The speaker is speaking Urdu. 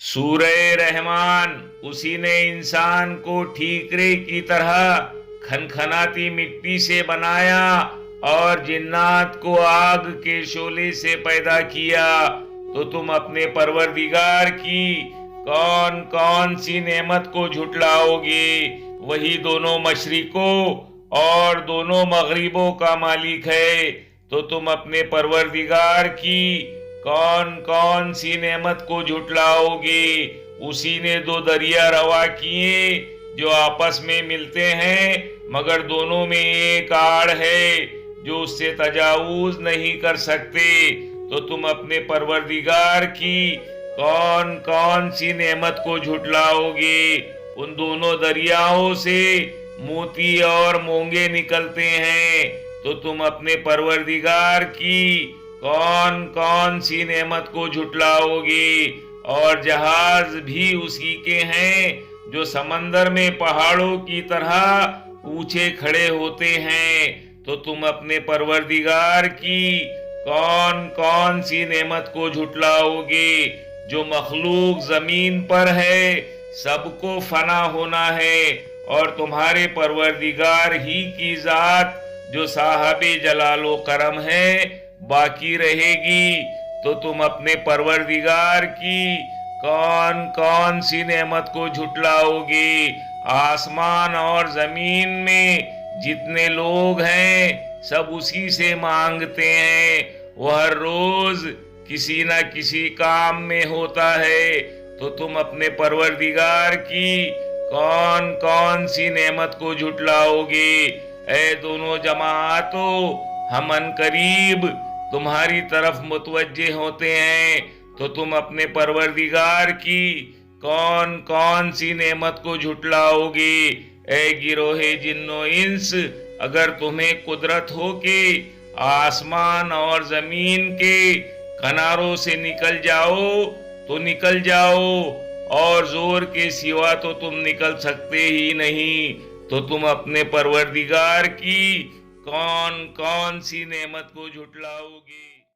سورہ رحمان، اسی نے انسان کو ٹھیکرے کی طرح کھنکھناتی مٹی سے بنایا اور جنات کو آگ کے شعلے سے پیدا کیا۔ تو تم اپنے پروردگار کی کون کون سی نعمت کو جھٹلاؤ گے؟ وہی دونوں مشرقوں اور دونوں مغربوں کا مالک ہے۔ تو تم اپنے پروردگار کی کون کون سی نعمت کو جھٹلاؤ گے؟ اسی نے دو دریا روا کیے جو آپس میں ملتے ہیں، مگر دونوں میں ایک آڑ ہے جو اس سے تجاوز نہیں کر سکتے۔ تو تم اپنے پروردگار کی کون کون سی نعمت کو جھٹلاؤ گے؟ ان دونوں دریاؤں سے موتی اور مونگے نکلتے ہیں۔ تو تم اپنے پروردگار کی کون کون سی نعمت کو جھٹلاؤ گے؟ اور جہاز بھی اسی کے ہیں جو سمندر میں پہاڑوں کی طرح اونچے کھڑے ہوتے ہیں۔ تو تم اپنے پروردگار کی کون کون سی نعمت کو جھٹلاؤ گے؟ جو مخلوق زمین پر ہے سب کو فنا ہونا ہے، اور تمہارے پروردگار ہی کی ذات جو صاحب جلال و کرم ہے باقی رہے گی۔ تو تم اپنے پروردگار کی کون کون سی نعمت کو جھٹلاؤ گے؟ آسمان اور زمین میں جتنے لوگ ہیں سب اسی سے مانگتے ہیں، وہ ہر روز کسی نہ کسی کام میں ہوتا ہے۔ تو تم اپنے پروردگار کی کون کون سی نعمت کو جھٹلاؤ گے؟ اے دونوں جماعتوں، ہم ان قریب تمہاری طرف متوجہ ہوتے ہیں۔ تو تم اپنے پروردگار کی کون کون سی نعمت کو جھٹلاؤ گے؟ اے گروہ جن و انس، اگر تمہیں قدرت ہو کہ آسمان اور زمین کے کناروں سے نکل جاؤ تو نکل جاؤ، اور زور کے سوا تو تم نکل سکتے ہی نہیں۔ تو تم اپنے پروردگار کی کون کون سی نعمت کو جھٹلاؤ گے؟